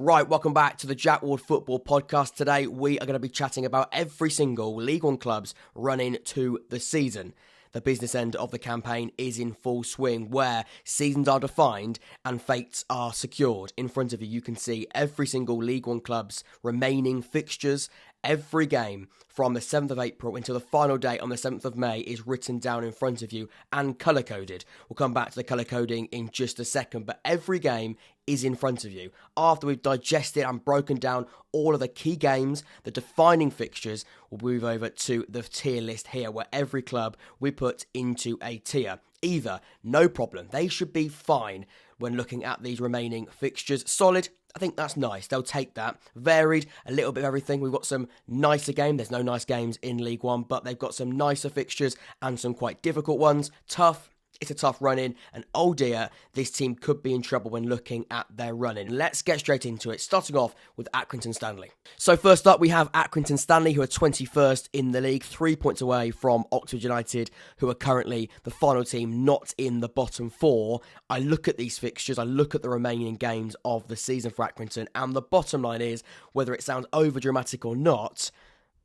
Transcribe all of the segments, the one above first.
Right, welcome back to the Jack Ward Football Podcast. Today we are going to be chatting about every single League One club's run into the season. The business end of the campaign is in full swing, where seasons are defined and fates are secured. In front of you, you can see every single League One club's remaining fixtures. Every game from the 7th of April until the final day on the 7th of May is written down in front of you and colour-coded. We'll come back to the colour-coding in just a second, but every game is in front of you. After we've digested and broken down all of the key games, the defining fixtures, we'll move over to the tier list here, where every club we put into a tier. Either, no problem, they should be fine when looking at these remaining fixtures. Solid, I think that's nice. They'll take that. Varied, a little bit of everything. We've got some nicer games. There's no nice games in League One, but they've got some nicer fixtures and some quite difficult ones. Tough. It's a tough run-in, and oh dear, this team could be in trouble when looking at their run-in. Let's get straight into it, starting off with Accrington Stanley. So first up, we have Accrington Stanley, who are 21st in the league, 3 points away from Oxford United, who are currently the final team not in the bottom four. I look at these fixtures, I look at the remaining games of the season for Accrington, and the bottom line is, whether it sounds over-dramatic or not,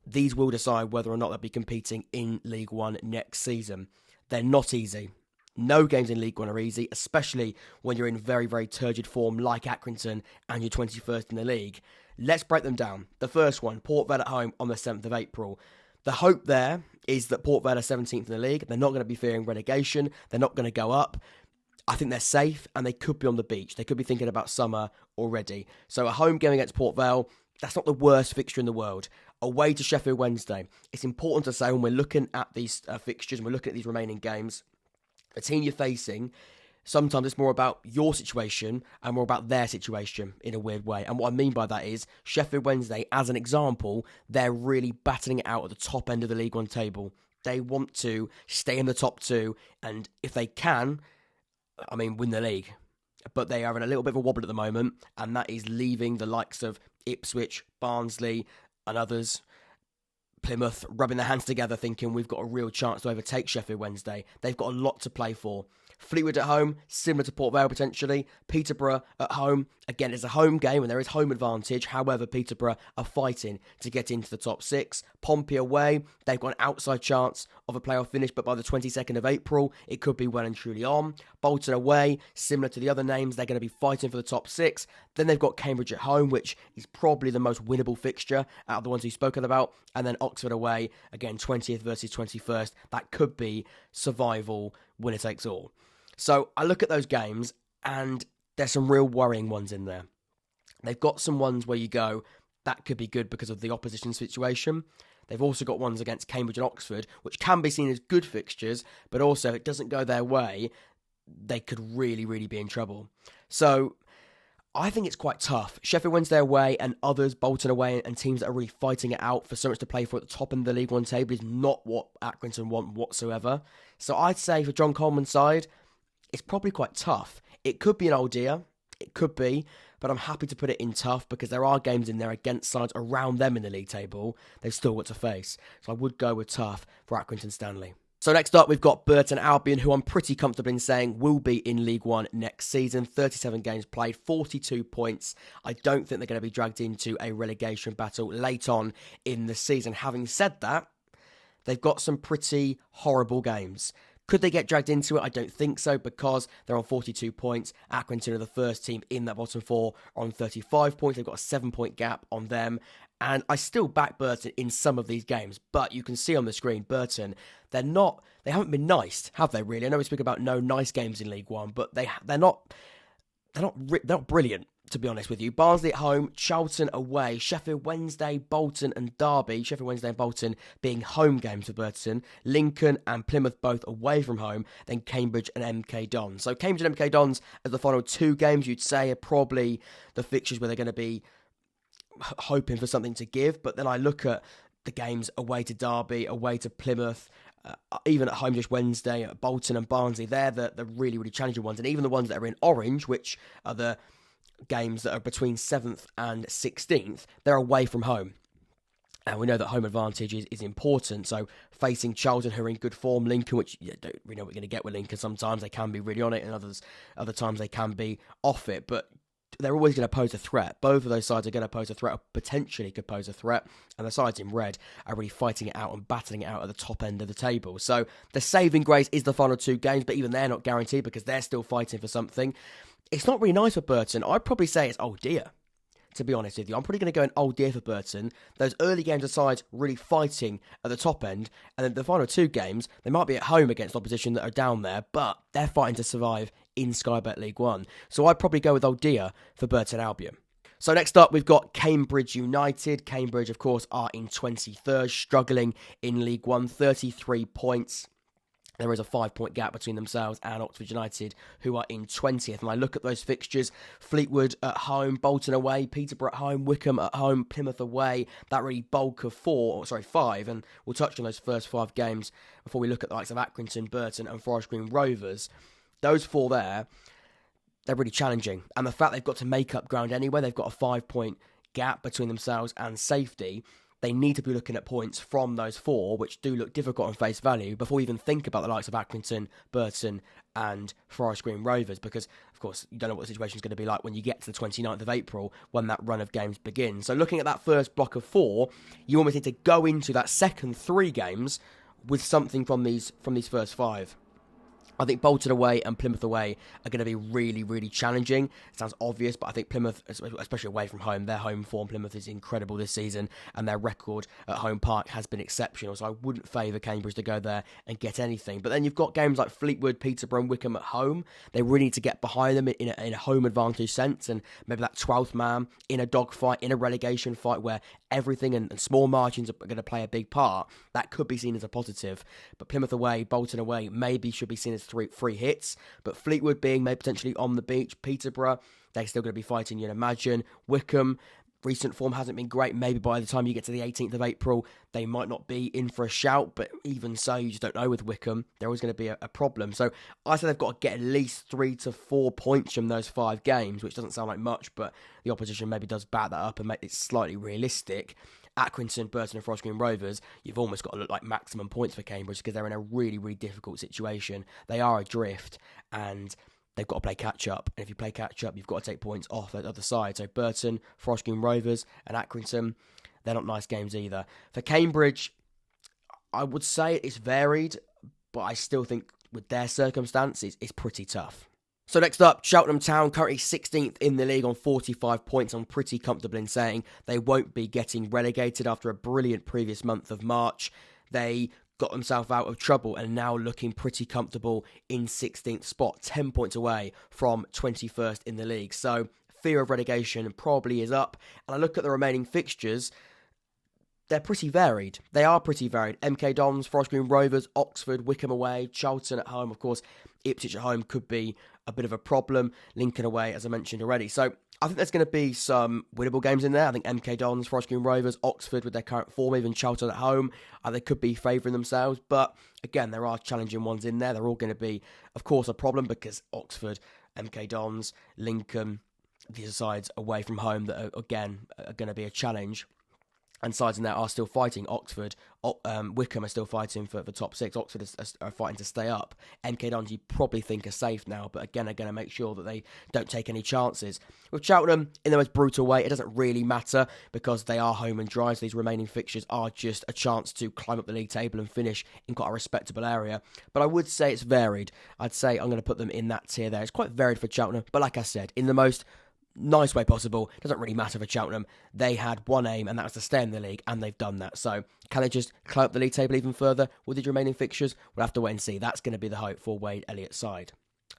these will decide whether or not they'll be competing in League One next season. They're not easy. No games in League One are easy, especially when you're in very, very turgid form like Accrington and you're 21st in the league. Let's break them down. The first one, Port Vale at home on the 7th of April. The hope there is that Port Vale are 17th in the league. They're not going to be fearing relegation. They're not going to go up. I think they're safe and they could be on the beach. They could be thinking about summer already. So a home game against Port Vale, that's not the worst fixture in the world. Away to Sheffield Wednesday. It's important to say when we're looking at these fixtures and we're looking at these remaining games, the team you're facing, sometimes it's more about your situation and more about their situation in a weird way. And what I mean by that is Sheffield Wednesday, as an example, they're really battling it out at the top end of the League One table. They want to stay in the top two, and if they can, win the league. But they are in a little bit of a wobble at the moment, and that is leaving the likes of Ipswich, Barnsley, and others, Plymouth, rubbing their hands together thinking we've got a real chance to overtake Sheffield Wednesday. They've got a lot to play for. Fleetwood at home, similar to Port Vale potentially. Peterborough at home, again, it's a home game and there is home advantage. However, Peterborough are fighting to get into the top six. Pompey away, they've got an outside chance of a playoff finish, but by the 22nd of April, it could be well and truly on. Bolton away, similar to the other names, they're going to be fighting for the top six. Then they've got Cambridge at home, which is probably the most winnable fixture out of the ones we've spoken about. And then Oxford away, again, 20th versus 21st. That could be survival, winner takes all. So I look at those games and there's some real worrying ones in there. They've got some ones where you go, that could be good because of the opposition situation. They've also got ones against Cambridge and Oxford, which can be seen as good fixtures, but also if it doesn't go their way, they could really, really be in trouble. So I think it's quite tough. Sheffield Wednesday away and others, Bolton away, and teams that are really fighting it out for so much to play for at the top end of the League One table is not what Accrington want whatsoever. So I'd say for John Coleman's side, it's probably quite tough. It could be an old dear, it could be, but I'm happy to put it in tough because there are games in there against sides around them in the league table they've still got to face. So I would go with tough for Accrington Stanley. So next up, we've got Burton Albion, who I'm pretty comfortable in saying will be in League One next season. 37 games played, 42 points. I don't think they're going to be dragged into a relegation battle late on in the season. Having said that, they've got some pretty horrible games. Could they get dragged into it? I don't think so because they're on 42 points. Accrington are the first team in that bottom four on 35 points. They've got a 7-point gap on them. And I still back Burton in some of these games. But you can see on the screen, Burton, they haven't been nice, have they really? I know we speak about no nice games in League One, but they're not brilliant, to be honest with you. Barnsley at home, Charlton away, Sheffield Wednesday, Bolton and Derby. Sheffield Wednesday and Bolton being home games for Burton. Lincoln and Plymouth both away from home. Then Cambridge and MK Dons. So Cambridge and MK Dons as the final two games you'd say are probably the fixtures where they're going to be hoping for something to give. But then I look at the games away to Derby, away to Plymouth, even at home just Wednesday, Bolton and Barnsley. They're the really, really challenging ones. And even the ones that are in orange, which are the games that are between 7th and 16th, they're away from home. And we know that home advantage is important. So facing Charlton, who are in good form, Lincoln, which you don't really know what we're going to get with Lincoln. Sometimes they can be really on it, and other times they can be off it. But they're always going to pose a threat. Both of those sides are going to pose a threat, or potentially could pose a threat, and the sides in red are really fighting it out and battling it out at the top end of the table. So the saving grace is the final 2 games, but even they're not guaranteed because they're still fighting for something. It's not really nice for Burton. I'd probably say it's oh dear, to be honest with you. I'm probably going to go an oh dear for Burton. Those early games are sides really fighting at the top end, and then the final 2 games, they might be at home against opposition that are down there, but they're fighting to survive in Sky Bet League One. So I'd probably go with oh dear for Burton Albion. So next up, we've got Cambridge United. Cambridge, of course, are in 23rd, struggling in League One, 33 points. There is a 5-point gap between themselves and Oxford United, who are in 20th. And I look at those fixtures: Fleetwood at home, Bolton away, Peterborough at home, Wycombe at home, Plymouth away. That really bulk of 5. And we'll touch on those first 5 games before we look at the likes of Accrington, Burton and Forest Green Rovers. Those 4 there, they're really challenging. And the fact they've got to make up ground anyway, they've got a 5-point gap between themselves and safety. They need to be looking at points from those 4, which do look difficult on face value, before we even think about the likes of Accrington, Burton and Forest Green Rovers, because, of course, you don't know what the situation is going to be like when you get to the 29th of April, when that run of games begins. So looking at that first block of 4, you almost need to go into that second 3 games with something from these first 5. I think Bolton away and Plymouth away are going to be really, really challenging. It sounds obvious, but I think Plymouth, especially away from home, their home form, Plymouth, is incredible this season, and their record at home park has been exceptional, so I wouldn't favour Cambridge to go there and get anything. But then you've got games like Fleetwood, Peterborough and Wycombe at home. They really need to get behind them in a home advantage sense, and maybe that 12th man in a dogfight, in a relegation fight where everything and small margins are going to play a big part. That could be seen as a positive. But Plymouth away, Bolton away, maybe should be seen as three hits, but Fleetwood being maybe potentially on the beach, Peterborough, they're still going to be fighting, you'd imagine. Wycombe, recent form hasn't been great. Maybe by the time you get to the 18th of April, they might not be in for a shout, but even so, you just don't know with Wycombe. They're always going to be a problem. So I say they've got to get at least 3 to 4 points from those 5 games, which doesn't sound like much, but the opposition maybe does back that up and make it slightly realistic. Accrington, Burton and Forest Green Rovers, you've almost got to look like maximum points for Cambridge because they're in a really, really difficult situation. They are adrift and they've got to play catch-up. And if you play catch-up, you've got to take points off at the other side. So Burton, Forest Green Rovers and Accrington, they're not nice games either. For Cambridge, I would say it's varied, but I still think with their circumstances, it's pretty tough. So next up, Cheltenham Town, currently 16th in the league on 45 points. I'm pretty comfortable in saying they won't be getting relegated after a brilliant previous month of March. They got themselves out of trouble and now looking pretty comfortable in 16th spot, 10 points away from 21st in the league. So fear of relegation probably is up. And I look at the remaining fixtures, they're pretty varied. They are pretty varied. MK Dons, Forest Green Rovers, Oxford, Wycombe away, Charlton at home. Of course, Ipswich at home could be a bit of a problem. Lincoln away, as I mentioned already. So I think there's going to be some winnable games in there. I think MK Dons, Forest Green Rovers, Oxford with their current form, even Charlton at home, they could be favouring themselves. But again, there are challenging ones in there. They're all going to be, of course, a problem because Oxford, MK Dons, Lincoln, these are sides away from home that are, again, are going to be a challenge. And sides in there are still fighting. Oxford, Wycombe are still fighting for the top 6. Oxford are fighting to stay up. MK Dons you probably think are safe now, but again, are going to make sure that they don't take any chances. With Cheltenham, in the most brutal way, it doesn't really matter because they are home and dry, so these remaining fixtures are just a chance to climb up the league table and finish in quite a respectable area. But I would say it's varied. I'd say I'm going to put them in that tier there. It's quite varied for Cheltenham, but like I said, in the most nice way possible. Doesn't really matter for Cheltenham. They had one aim, and that was to stay in the league, and they've done that. So can they just climb up the league table even further with the remaining fixtures? We'll have to wait and see. That's going to be the hope for Wade Elliott's side.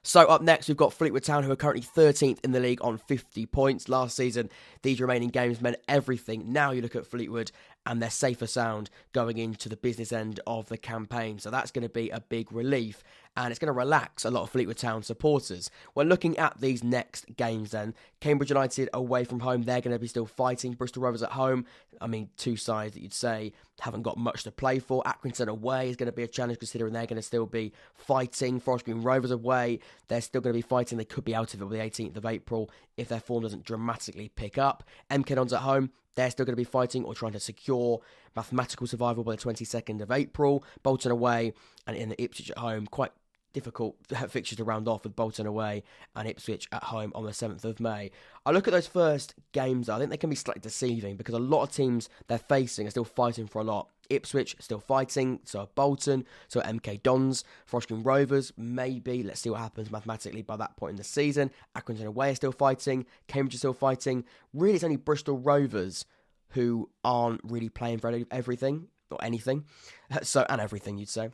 So up next, we've got Fleetwood Town, who are currently 13th in the league on 50 points. Last season, these remaining games meant everything. Now you look at Fleetwood, and they're safer sound going into the business end of the campaign. So that's going to be a big relief, and it's going to relax a lot of Fleetwood Town supporters. When looking at these next games then, Cambridge United away from home, they're going to be still fighting. Bristol Rovers at home, I mean, two sides that you'd say haven't got much to play for. Accrington away is going to be a challenge considering they're going to still be fighting. Forest Green Rovers away, they're still going to be fighting. They could be out of it by the 18th of April if their form doesn't dramatically pick up. MK Dons at home, they're still going to be fighting or trying to secure mathematical survival by the 22nd of April. Bolton away and in the Ipswich at home, quite difficult fixtures to round off with Bolton away and Ipswich at home on the 7th of May. I look at those first games, I think they can be slightly deceiving because a lot of teams they're facing are still fighting for a lot. Ipswich still fighting, so are Bolton, so are MK Dons, Bristol Rovers, maybe. Let's see what happens mathematically by that point in the season. Accrington away are still fighting, Cambridge are still fighting. Really, it's only Bristol Rovers who aren't really playing for everything, or anything, and everything you'd say.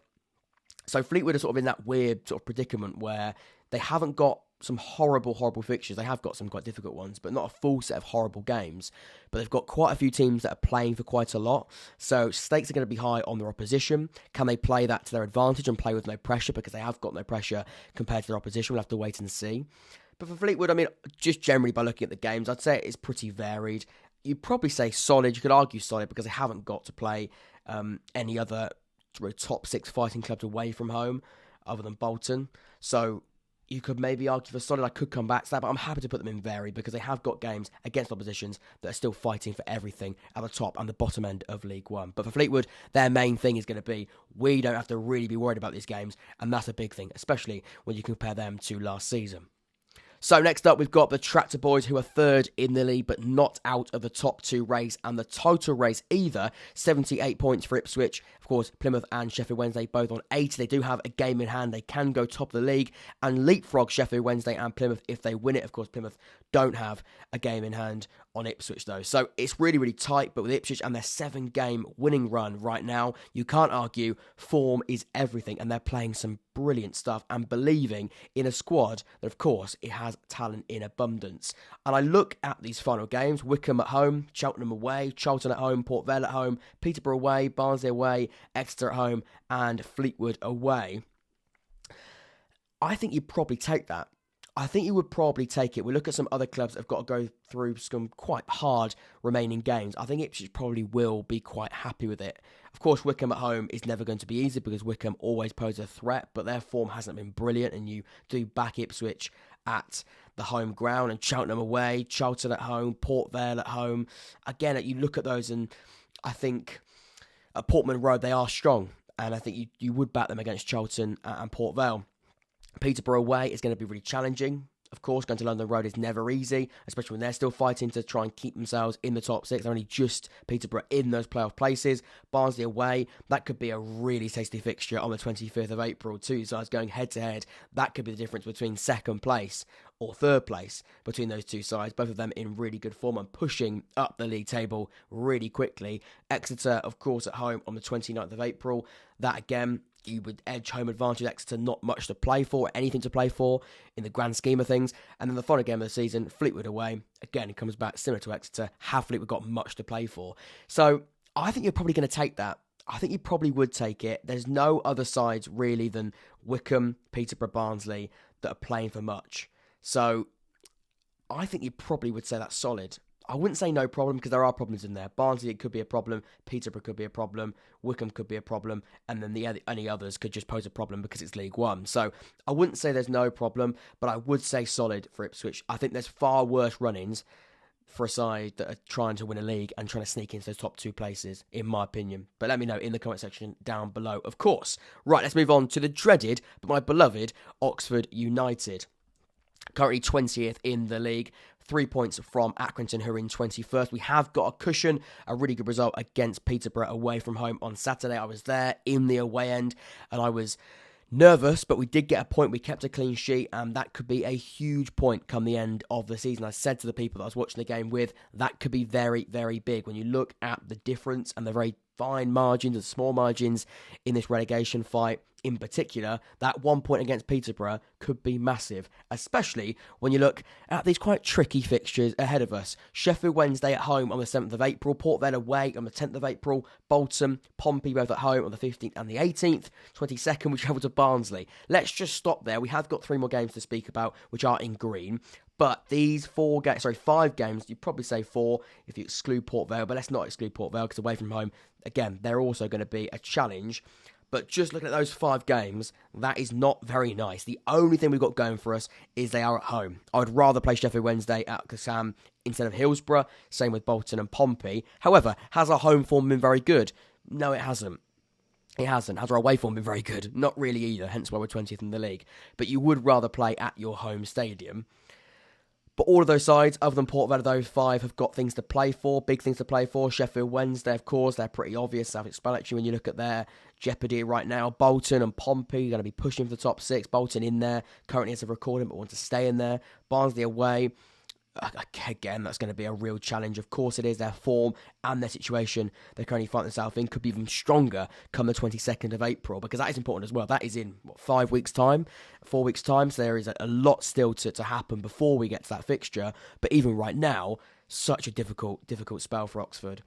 So Fleetwood are sort of in that weird sort of predicament where they haven't got some horrible fixtures. They have got some quite difficult ones, but not a full set of horrible games. But they've got quite a few teams that are playing for quite a lot. So stakes are going to be high on their opposition. Can they play that to their advantage and play with no pressure? Because they have got no pressure compared to their opposition. We'll have to wait and see. But for Fleetwood, I mean, just generally by looking at the games, I'd say it's pretty varied. You'd probably say solid. You could argue solid because they haven't got to play any other top 6 fighting clubs away from home other than Bolton. So you could maybe argue for solid. I could come back to that, but I'm happy to put them in varied because they have got games against oppositions that are still fighting for everything at the top and the bottom end of League One. But for Fleetwood, their main thing is going to be we don't have to really be worried about these games, and that's a big thing, especially when you compare them to last season. So next up, we've got the Tractor Boys, who are third in the league, but not out of the top 2 race, and the total race either. 78 points for Ipswich. Of course, Plymouth and Sheffield Wednesday both on 80. They do have a game in hand. They can go top of the league and leapfrog Sheffield Wednesday and Plymouth if they win it. Of course, Plymouth don't have a game in hand on Ipswich, though. So it's really, really tight, but with Ipswich and their 7-game winning run right now, you can't argue form is everything, and they're playing some brilliant stuff and believing in a squad that, of course, it has talent in abundance. And I look at these final games: Wycombe at home, Cheltenham away, Charlton at home, Port Vale at home, Peterborough away, Barnsley away, Exeter at home, and Fleetwood away. I think you'd probably take that. I think you would probably take it. We look at some other clubs that have got to go through some quite hard remaining games. I think Ipswich probably will be quite happy with it. Of course, Wycombe at home is never going to be easy because Wycombe always pose a threat, but their form hasn't been brilliant, and you do back Ipswich at the home ground, and Cheltenham away, Charlton at home, Port Vale at home. Again, you look at those, and I think at Portman Road they are strong, and I think you would back them against Charlton and Port Vale. Peterborough away is going to be really challenging. Of course, going to London Road is never easy, especially when they're still fighting to try and keep themselves in the top 6. They're only just Peterborough in those playoff places. Barnsley away, that could be a really tasty fixture on the 25th of April. 2 sides going head-to-head. That could be the difference between second place or third place between those 2 sides. Both of them in really good form and pushing up the league table really quickly. Exeter, of course, at home on the 29th of April. That, again, you would edge home advantage. Exeter, not much to play for, anything to play for in the grand scheme of things. And then the final game of the season, Fleetwood away. Again, it comes back similar to Exeter. Have Fleetwood got much to play for? So I think you're probably going to take that. I think you probably would take it. There's no other sides really than Wycombe, Peterborough, Barnsley that are playing for much. So I think you probably would say that's solid. I wouldn't say no problem because there are problems in there. Barnsley, it could be a problem. Peterborough could be a problem. Wycombe could be a problem. And then any others could just pose a problem because it's League One. So I wouldn't say there's no problem, but I would say solid for Ipswich. I think there's far worse run-ins for a side that are trying to win a league and trying to sneak into those top 2 places, in my opinion. But let me know in the comment section down below, of course. Right, let's move on to the dreaded, but my beloved, Oxford United. Currently 20th in the league. 3 points from Accrington, who are in 21st. We have got a cushion, a really good result against Peterborough away from home on Saturday. I was there in the away end, and I was nervous, but we did get a point. We kept a clean sheet, and that could be a huge point come the end of the season. I said to the people that I was watching the game with, that could be very, very big. When you look at the difference and the very fine margins and small margins in this relegation fight, in particular, that 1 point against Peterborough could be massive, especially when you look at these quite tricky fixtures ahead of us. Sheffield Wednesday at home on the 7th of April, Port Vale away on the 10th of April, Bolton, Pompey both at home on the 15th and the 18th. 22nd, we travel to Barnsley. Let's just stop there. We have got 3 more games to speak about, which are in green. But these 5 games, you'd probably say 4 if you exclude Port Vale, but let's not exclude Port Vale because away from home, again, they're also going to be a challenge. But just looking at those 5 games, that is not very nice. The only thing we've got going for us is they are at home. I would rather play Sheffield Wednesday at Cheltenham instead of Hillsborough. Same with Bolton and Pompey. However, has our home form been very good? No, it hasn't. It hasn't. Has our away form been very good? Not really either, hence why we're 20th in the league. But you would rather play at your home stadium. But all of those sides, other than Port Vale, those 5 have got things to play for, big things to play for. Sheffield Wednesday, of course, they're pretty obvious, self-explanatory when you look at their jeopardy right now. Bolton and Pompey are going to be pushing for the top 6. Bolton in there, currently as a recording, but want to stay in there. Barnsley away. Again, that's going to be a real challenge. Of course it is. Their form and their situation they currently find themselves in could be even stronger come the 22nd of April, because that is important as well. That is in, 5 weeks' time, 4 weeks' time, so there is a lot still to happen before we get to that fixture. But even right now, such a difficult spell for Oxford.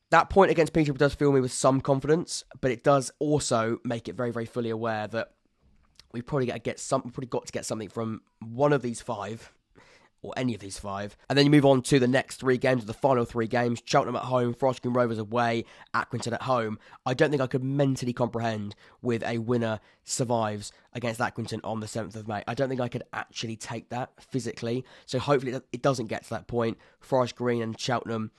That point against Peterborough does fill me with some confidence, but it does also make it very, very fully aware that we've probably got to get something from one of these 5, or any of these 5. And then you move on to the next 3 games, the final 3 games. Cheltenham at home, Bristol Rovers away, Accrington at home. I don't think I could mentally comprehend with a winner survives against Accrington on the 7th of May. I don't think I could actually take that physically. So hopefully it doesn't get to that point. Forest Green and Cheltenham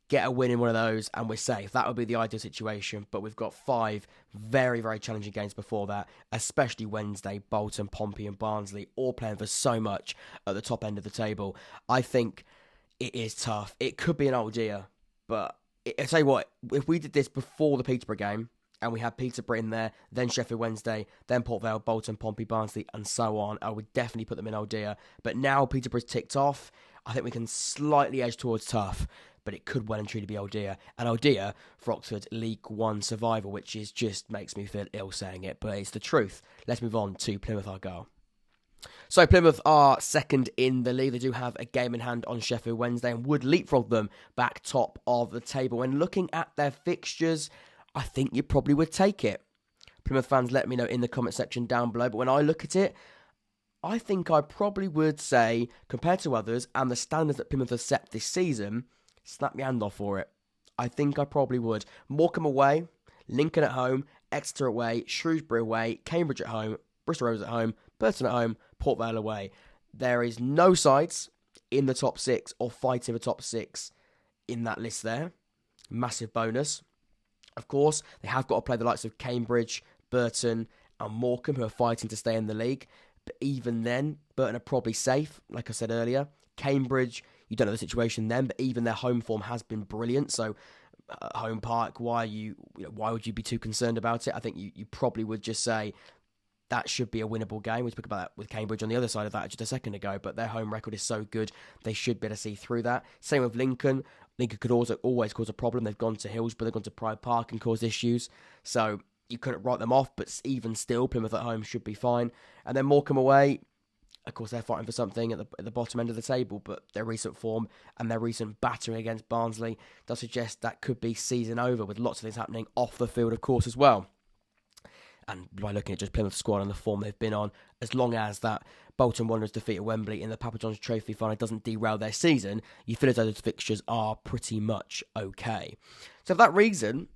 get a win in one of those and we're safe. That would be the ideal situation. But we've got 5 very, very challenging games before that, especially Wednesday, Bolton, Pompey and Barnsley, all playing for so much at the top end of the table. I think it is tough. It could be an old year, but I tell you what, if we did this before the Peterborough game, and we had Peterborough in there, then Sheffield Wednesday, then Port Vale, Bolton, Pompey, Barnsley, and so on, I would definitely put them in old year. But now Peterborough's ticked off, I think we can slightly edge towards tough, but it could well and truly be old year. And old year for Oxford League One survival, which is just makes me feel ill saying it, but it's the truth. Let's move on to Plymouth Argyle. So Plymouth are second in the league. They do have a game in hand on Sheffield Wednesday and would leapfrog them back top of the table. When looking at their fixtures, I think you probably would take it. Plymouth fans, let me know in the comment section down below. But when I look at it, I think I probably would say, compared to others and the standards that Plymouth have set this season, snap my hand off for it. I think I probably would. Morecambe away, Lincoln at home, Exeter away, Shrewsbury away, Cambridge at home, Bristol Rovers at home, Burton at home, Port Vale away. There is no sides in the top 6 or fighting the top 6 in that list there. Massive bonus. Of course, they have got to play the likes of Cambridge, Burton and Morecambe, who are fighting to stay in the league. But even then, Burton are probably safe, like I said earlier. Cambridge, you don't know the situation then, but even their home form has been brilliant. So, home park, why would you be too concerned about it? I think you probably would just say that should be a winnable game. We spoke about that with Cambridge on the other side of that just a second ago, but their home record is so good, they should be able to see through that. Same with Lincoln. Lincoln could also always cause a problem. They've gone to Hillsborough, they've gone to Pride Park and caused issues. So you couldn't write them off, but even still, Plymouth at home should be fine. And then Morecambe away, of course, they're fighting for something at the bottom end of the table, but their recent form and their recent battering against Barnsley does suggest that could be season over, with lots of things happening off the field, of course, as well. And by looking at just Plymouth's squad and the form they've been on, as long as that Bolton Wanderers defeat at Wembley in the Papa John's Trophy final doesn't derail their season, you feel as though those fixtures are pretty much okay. So for that reason,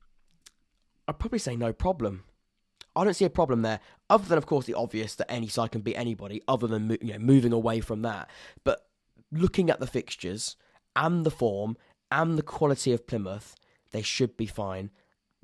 I'd probably say no problem. I don't see a problem there, other than, of course, the obvious that any side can beat anybody, other than moving away from that. But looking at the fixtures and the form and the quality of Plymouth, they should be fine.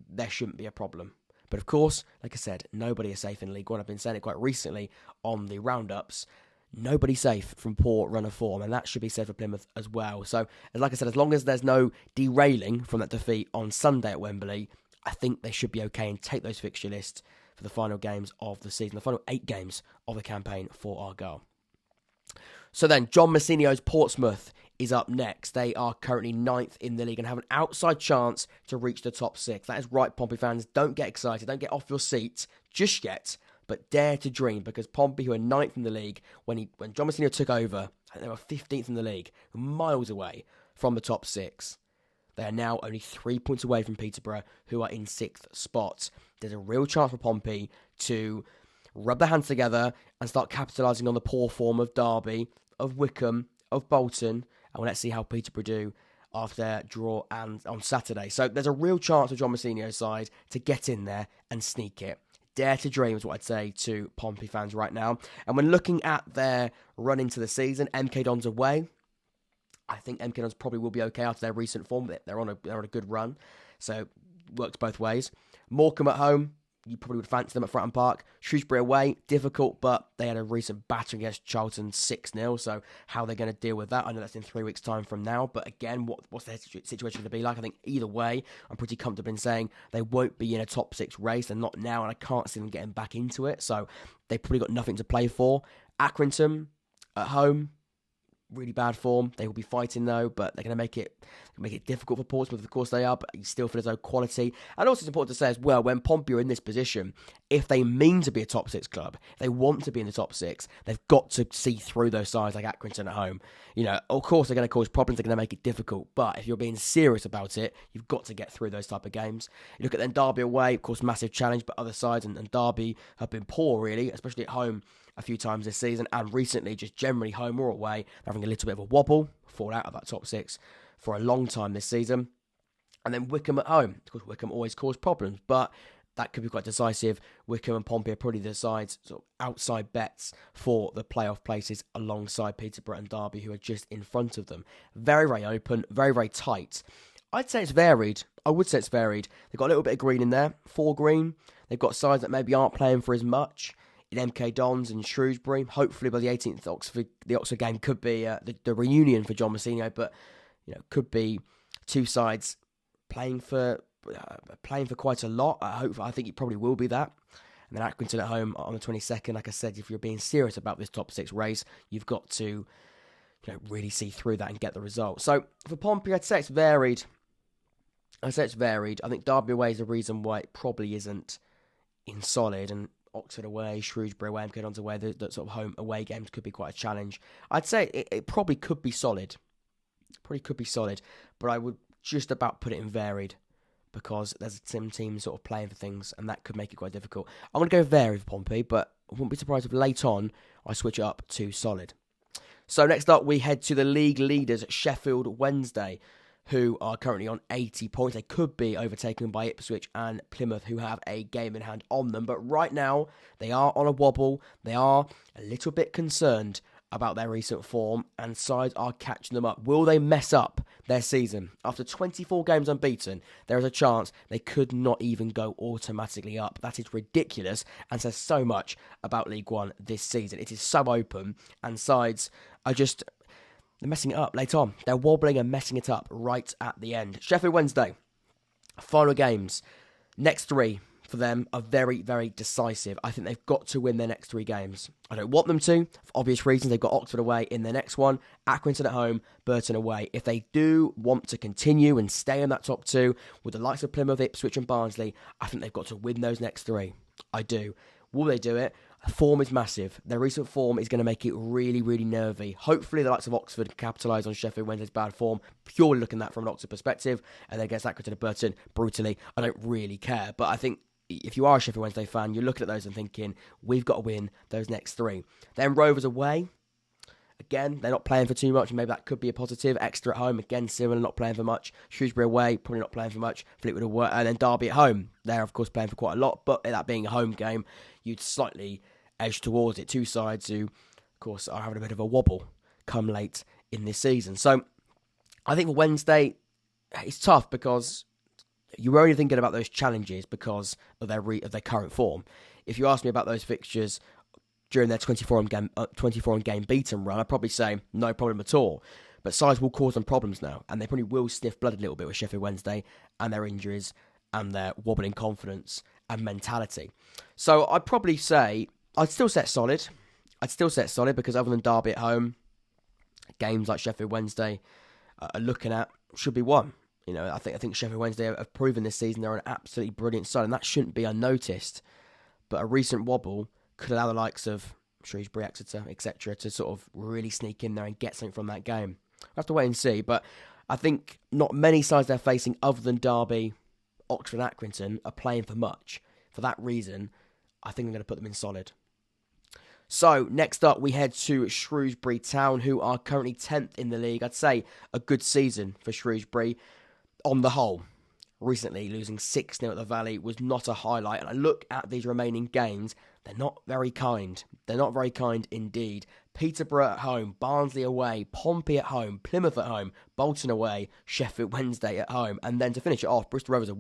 There shouldn't be a problem. But of course, like I said, nobody is safe in League One. I've been saying it quite recently on the roundups. Nobody's safe from poor run of form, and that should be said for Plymouth as well. So, like I said, as long as there's no derailing from that defeat on Sunday at Wembley, I think they should be okay and take those fixture lists for the final games of the season, the final 8 games of the campaign for Argyle. So then, John Massinio's Portsmouth is up next. They are currently 9th in the league and have an outside chance to reach the top 6. That is right, Pompey fans. Don't get excited. Don't get off your seats just yet, but dare to dream, because Pompey, who are 9th in the league, when John Massinio took over, I think they were 15th in the league, miles away from the top 6. They are now only 3 points away from Peterborough, who are in 6th spot. There's a real chance for Pompey to rub their hands together and start capitalising on the poor form of Derby, of Wycombe, of Bolton, and let's see how Peterborough do after their draw and on Saturday. So there's a real chance for John Massinio's side to get in there and sneak it. Dare to dream is what I'd say to Pompey fans right now. And when looking at their run into the season, MK Dons away, I think MK Dons probably will be okay after their recent form. They're on a good run. So works both ways. Morecambe at home, you probably would fancy them at Fratton Park. Shrewsbury away, difficult, but they had a recent battering against Charlton 6-0, so how they're going to deal with that, I know that's in 3 weeks' time from now, but again, what's their situation going to be like? I think either way, I'm pretty comfortable in saying they won't be in a top 6 race. They're not now, and I can't see them getting back into it, so they've probably got nothing to play for. Accrington at home, really bad form. They will be fighting though, but they're going to make it difficult for Portsmouth. Of course they are, but you still feel as though quality. And also it's important to say as well, when Pompey are in this position, if they mean to be a top 6 club, if they want to be in the top 6, they've got to see through those sides like Accrington at home. Of course they're going to cause problems, they're going to make it difficult, but if you're being serious about it, you've got to get through those type of games. You look at then Derby away, of course massive challenge, but other sides and Derby have been poor really, especially at home a few times this season, and recently just generally home or away, they're having a little bit of a wobble, fall out of that top 6 for a long time this season. And then Wycombe at home. Of course, Wycombe always cause problems, but that could be quite decisive. Wycombe and Pompey are probably the sides, sort of outside bets for the playoff places alongside Peterborough and Derby, who are just in front of them. Very, very open, very, very tight. I'd say it's varied. I would say it's varied. They've got a little bit of green in there, 4 green. They've got sides that maybe aren't playing for as much. In MK Dons and Shrewsbury. Hopefully by the 18th, the Oxford game could be the reunion for John Mousinho, but could be 2 sides playing for quite a lot. I think it probably will be that. And then Accrington at home on the 22nd. Like I said, if you're being serious about this top 6 race, you've got to really see through that and get the result. So for Pompey, I'd say it's varied. I think Derby away is the reason why it probably isn't in solid, and Oxford away, Shrewsbury away, MK Dons away, the sort of home away games could be quite a challenge. I'd say it probably could be solid. But I would just about put it in varied because there's some teams sort of playing for things and that could make it quite difficult. I'm going to go varied for Pompey, but I wouldn't be surprised if late on I switch it up to solid. So next up we head to the league leaders, Sheffield Wednesday, who are currently on 80 points. They could be overtaken by Ipswich and Plymouth, who have a game in hand on them. But right now, they are on a wobble. They are a little bit concerned about their recent form, and sides are catching them up. Will they mess up their season? After 24 games unbeaten, there is a chance they could not even go automatically up. That is ridiculous and says so much about League One this season. It is so open, and sides are just... they're messing it up late on. They're wobbling and messing it up right at the end. Sheffield Wednesday, final games. Next 3 for them are very, very decisive. I think they've got to win their next 3 games. I don't want them to, for obvious reasons. They've got Oxford away in their next one, Accrington at home, Burton away. If they do want to continue and stay in that top 2 with the likes of Plymouth, Ipswich and Barnsley, I think they've got to win those next 3. I do. Will they do it? Form is massive. Their recent form is going to make it really, really nervy. Hopefully the likes of Oxford can capitalise on Sheffield Wednesday's bad form, purely looking at that from an Oxford perspective, and then against Accrington and Burton, brutally, I don't really care. But I think if you are a Sheffield Wednesday fan, you're looking at those and thinking, we've got to win those next 3. Then Rovers away. Again, they're not playing for too much, and maybe that could be a positive. Exeter at home, again, similar, not playing for much. Shrewsbury away, probably not playing for much. Fleetwood away, and then Derby at home. They're, of course, playing for quite a lot, but that being a home game, you'd slightly edge towards it. 2 sides who, of course, are having a bit of a wobble come late in this season. So, I think for Wednesday, it's tough because you're only thinking about those challenges because of their current form. If you ask me about those fixtures during their 24 on game beaten run, I'd probably say no problem at all. But sides will cause them problems now, and they probably will sniff blood a little bit with Sheffield Wednesday and their injuries and their wobbling confidence and mentality. So I'd probably say I'd still set solid. Because other than Derby at home, games like Sheffield Wednesday are looking at should be won. I think Sheffield Wednesday have proven this season they're an absolutely brilliant side, and that shouldn't be unnoticed. But a recent wobble could allow the likes of Shrewsbury, Exeter, etc. to sort of really sneak in there and get something from that game. We'll have to wait and see, but I think not many sides they're facing other than Derby, Oxford and Accrington are playing for much. For that reason, I think I'm going to put them in solid. So, next up, we head to Shrewsbury Town, who are currently 10th in the league. I'd say a good season for Shrewsbury on the whole. recently, losing 6-0 at the Vale was not a highlight. And I look at these remaining games, they're not very kind. They're not very kind indeed. Peterborough at home, Barnsley away, Pompey at home, Plymouth at home, Bolton away, Sheffield Wednesday at home. And then to finish it off, Bristol Rovers at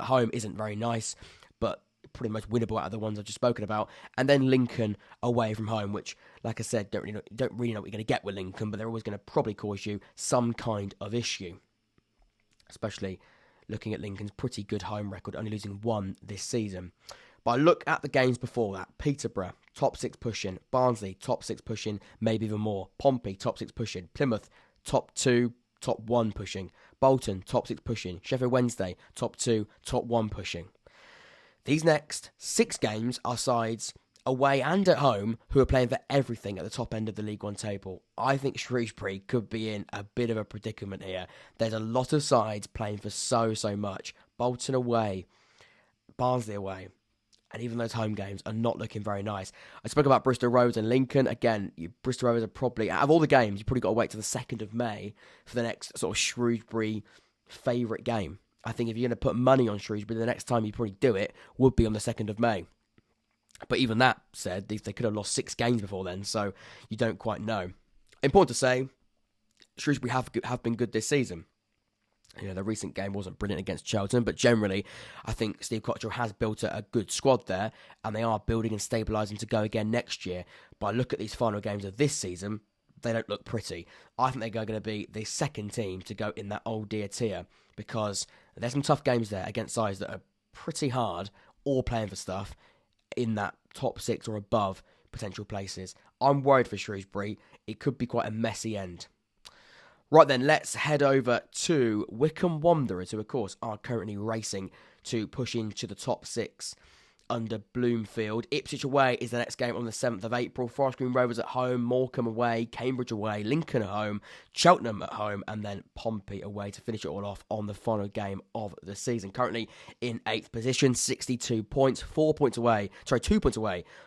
home isn't very nice, but pretty much winnable out of the ones I've just spoken about. And then Lincoln away from home, which, like I said, don't really know what you're going to get with Lincoln, but they're always going to probably cause you some kind of issue. Especially looking at Lincoln's pretty good home record, only losing one this season. But I look at the games before that. Peterborough, top 6 pushing. Barnsley, top 6 pushing, maybe even more. Pompey, top 6 pushing. Plymouth, top 2, top 1 pushing. Bolton, top 6 pushing. Sheffield Wednesday, top 2, top 1 pushing. These next 6 games are sides away and at home who are playing for everything at the top end of the League One table. I think Shrewsbury could be in a bit of a predicament here. There's a lot of sides playing for so much. Bolton away, Barnsley away, and even those home games are not looking very nice. I spoke about Bristol Rovers and Lincoln. Again, Bristol Rovers are probably, out of all the games, you've probably got to wait till the 2nd of May for the next sort of Shrewsbury favourite game. I think if you're going to put money on Shrewsbury, the next time you probably do it would be on the 2nd of May. But even that said, they could have lost 6 games before then, so you don't quite know. Important to say, Shrewsbury have been good this season. You know, the recent game wasn't brilliant against Cheltenham, but generally, I think Steve Cotterill has built a good squad there, and they are building and stabilising to go again next year. But I look at these final games of this season, they don't look pretty. I think they're going to be the second team to go in that old dear tier, because there's some tough games there against sides that are pretty hard, all playing for stuff in that top 6 or above potential places. I'm worried for Shrewsbury. It could be quite a messy end. Right then, let's head over to Wycombe Wanderers, who of course are currently racing to push into the top 6 under Bloomfield. Ipswich away is the next game on the 7th of April. Forest Green Rovers at home, Morecambe away, Cambridge away, Lincoln at home, Cheltenham at home, and then Pompey away to finish it all off on the final game of the season. Currently in 8th position, 62 points, 2 points away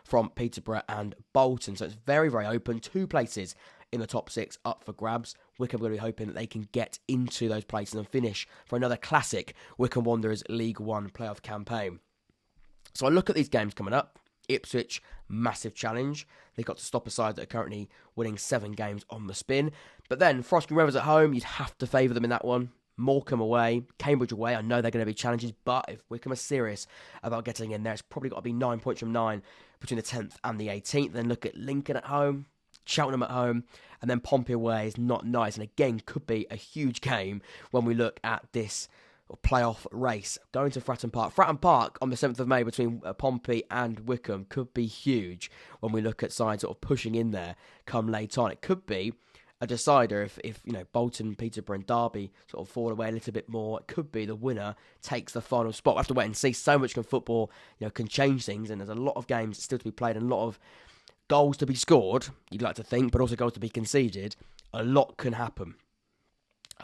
from Peterborough and Bolton. So it's very, very open. 2 places in the top 6 up for grabs. Wycombe are going to be hoping that they can get into those places and finish for another classic Wycombe Wanderers League One playoff campaign. So I look at these games coming up. Ipswich, massive challenge. They've got to stop a side that are currently winning 7 games on the spin. But then Forest Green Rovers at home, you'd have to favour them in that one. Morecambe away, Cambridge away. I know they're going to be challenges, but if Wycombe are serious about getting in there, it's probably got to be 9 points from 9 between the 10th and the 18th. Then look at Lincoln at home, Cheltenham at home, and then Pompey away is not nice. And again, could be a huge game when we look at this playoff race. Going to Fratton Park. Fratton Park on the 7th of May between Pompey and Wycombe could be huge when we look at sides sort of pushing in there come late on. It could be a decider if you know, Bolton, Peterborough and Derby sort of fall away a little bit more. It could be the winner takes the final spot. We'll have to wait and see. So much can football, you know, can change things, and there's a lot of games still to be played and a lot of goals to be scored, you'd like to think, but also goals to be conceded. A lot can happen.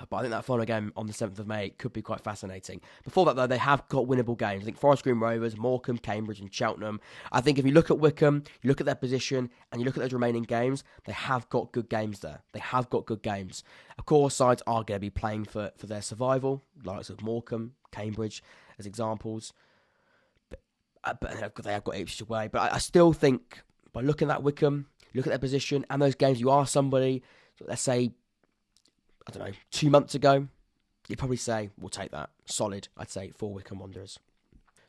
But I think that final game on the 7th of May could be quite fascinating. Before that, though, they have got winnable games. I think Forest Green Rovers, Morecambe, Cambridge and Cheltenham. I think if you look at Wycombe, you look at their position, and you look at those remaining games, they have got good games there. They have got good games. Of course, sides are going to be playing for their survival, like of Morecambe, Cambridge as examples. But they have got Ipswich away. But I still think, by looking at Wycombe, look at their position, and those games, you are somebody, let's say, I don't know, 2 months ago, you'd probably say, we'll take that. Solid, I'd say, for Wycombe Wanderers.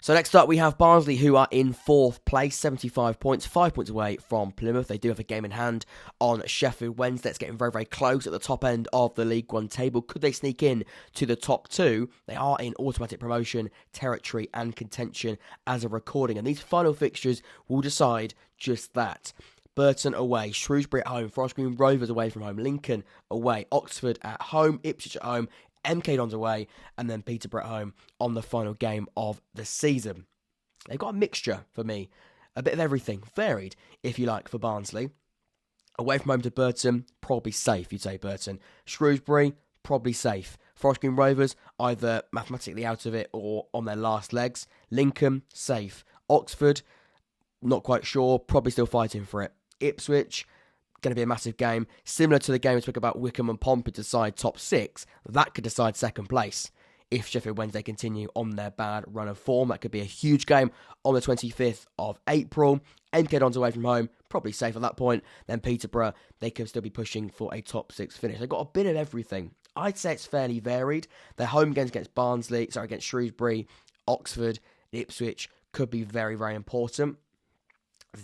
So next up, we have Barnsley, who are in 4th place, 75 points, 5 points away from Plymouth. They do have a game in hand on Sheffield Wednesday. It's getting very, very close at the top end of the League One table. Could they sneak in to the top 2? They are in automatic promotion, territory and contention as a recording. And these final fixtures will decide just that. Burton away, Shrewsbury at home, Forest Green Rovers away from home, Lincoln away, Oxford at home, Ipswich at home, MK Dons away, and then Peterborough at home on the final game of the season. They've got a mixture for me, a bit of everything, varied, if you like, for Barnsley. Away from home to Burton, probably safe, you'd say Burton. Shrewsbury, probably safe. Forest Green Rovers, either mathematically out of it or on their last legs. Lincoln, safe. Oxford, not quite sure, probably still fighting for it. Ipswich, going to be a massive game. Similar to the game we spoke about Wycombe and Pompey to decide top 6, that could decide second place if Sheffield Wednesday continue on their bad run of form. That could be a huge game on the 25th of April. MK Dons away from home, probably safe at that point. Then Peterborough, they could still be pushing for a top 6 finish. They've got a bit of everything. I'd say it's fairly varied. Their home games against Shrewsbury, Oxford, Ipswich could be very, very important.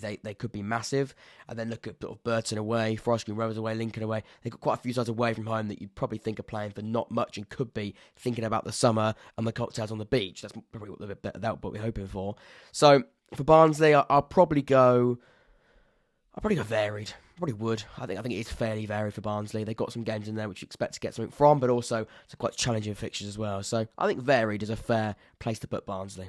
They could be massive. And then look at sort of Burton away, Forest Green Rovers away, Lincoln away. They've got quite a few sides away from home that you'd probably think are playing for not much and could be thinking about the summer and the cocktails on the beach. That's probably what we're hoping for. So for Barnsley, I'll probably go varied. Probably would. I think it is fairly varied for Barnsley. They've got some games in there which you expect to get something from, but also some quite challenging fixtures as well. So I think varied is a fair place to put Barnsley.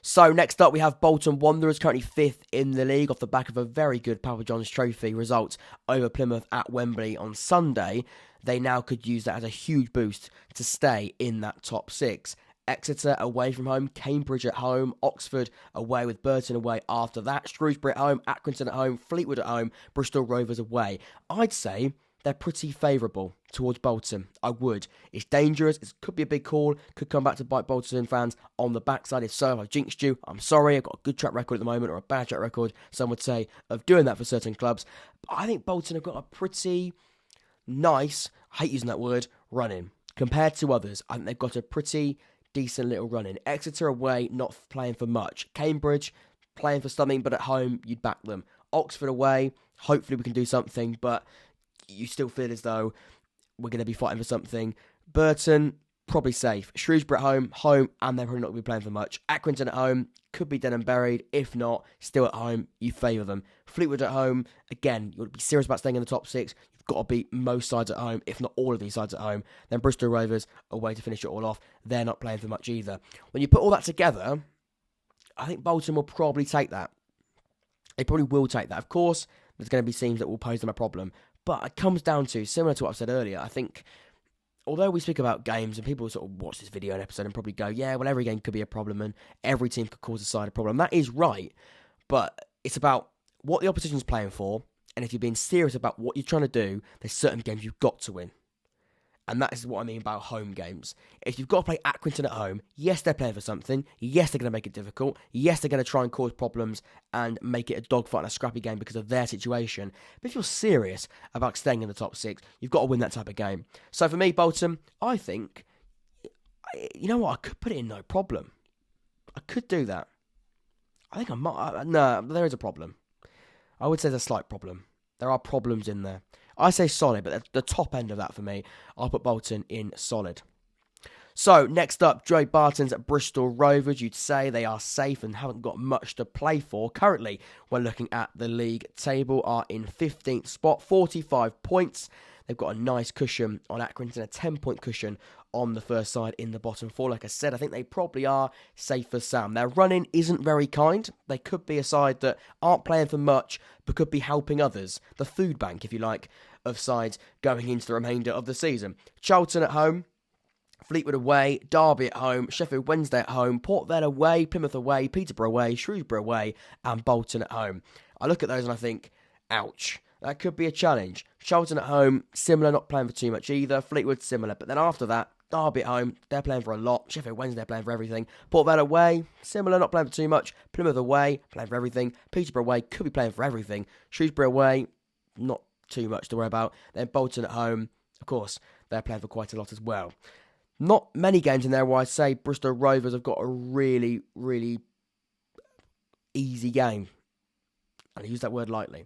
So next up we have Bolton Wanderers, currently 5th in the league off the back of a very good Papa John's Trophy result over Plymouth at Wembley on Sunday. They now could use that as a huge boost to stay in that top 6. Exeter away from home, Cambridge at home, Oxford away with Burton away after that, Shrewsbury at home, Accrington at home, Fleetwood at home, Bristol Rovers away. I'd say they're pretty favourable towards Bolton. I would. It's dangerous. It could be a big call. Could come back to bite Bolton fans on the backside. If so, if I've jinxed you, I'm sorry. I've got a good track record at the moment, or a bad track record, some would say, of doing that for certain clubs. But I think Bolton have got a pretty nice, I hate using that word, run-in. Compared to others, I think they've got a pretty decent little run-in. Exeter away, not playing for much. Cambridge, playing for something, but at home, you'd back them. Oxford away, hopefully we can do something, but you still feel as though we're going to be fighting for something. Burton, probably safe. Shrewsbury at home, and they're probably not going to be playing for much. Accrington at home, could be dead and buried. If not, still at home, you favour them. Fleetwood at home, again, you've got to be serious about staying in the top 6. You've got to beat most sides at home, if not all of these sides at home. Then Bristol Rovers, away to finish it all off. They're not playing for much either. When you put all that together, I think Bolton will probably take that. They probably will take that. Of course, there's going to be teams that will pose them a problem. But it comes down to, similar to what I've said earlier, I think, although we speak about games and people sort of watch this video and episode and probably go, yeah, well, every game could be a problem and every team could cause a side a problem. That is right, but it's about what the opposition's playing for, and if you're being serious about what you're trying to do, there's certain games you've got to win. And that is what I mean about home games. If you've got to play Accrington at home, yes, they're playing for something. Yes, they're going to make it difficult. Yes, they're going to try and cause problems and make it a dogfight and a scrappy game because of their situation. But if you're serious about staying in the top 6, you've got to win that type of game. So for me, Bolton, I think, you know what, I could put it in no problem. I could do that. I think I might. No, there is a problem. I would say there's a slight problem. There are problems in there. I say solid, but the top end of that for me, I'll put Bolton in solid. So, next up, Joey Barton's at Bristol Rovers. You'd say they are safe and haven't got much to play for. Currently, when looking at the league table, are in 15th spot, 45 points. They've got a nice cushion on Accrington, a 10-point cushion on the first side in the bottom 4. Like I said, I think they probably are safe for Sam. Their running isn't very kind. They could be a side that aren't playing for much, but could be helping others. The food bank, if you like, of sides going into the remainder of the season. Charlton at home, Fleetwood away, Derby at home, Sheffield Wednesday at home, Port Vale away, Plymouth away, Peterborough away, Shrewsbury away, and Bolton at home. I look at those and I think, ouch. That could be a challenge. Charlton at home, similar, not playing for too much either. Fleetwood, similar. But then after that, Derby at home, they're playing for a lot. Sheffield Wednesday, they're playing for everything. Port Vale away, similar, not playing for too much. Plymouth away, playing for everything. Peterborough away, could be playing for everything. Shrewsbury away, not too much to worry about. Then Bolton at home, of course, they're playing for quite a lot as well. Not many games in there where I say Bristol Rovers have got a really, really easy game. And I use that word lightly.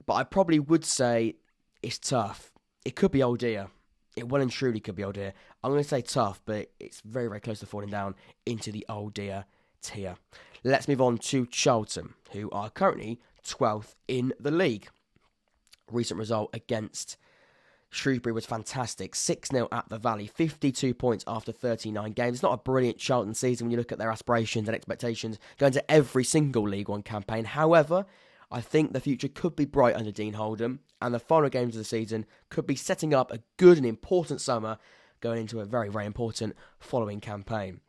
But I probably would say it's tough. It could be Old Dear. It well and truly could be Old Dear. I'm going to say tough, but it's very, very close to falling down into the Old Dear tier. Let's move on to Charlton, who are currently 12th in the league. Recent result against Shrewsbury was fantastic. 6-0 at the Vale. 52 points after 39 games. It's not a brilliant Charlton season when you look at their aspirations and expectations going to every single League One campaign. However, I think the future could be bright under Dean Holdham, and the final games of the season could be setting up a good and important summer going into a very, very important following campaign.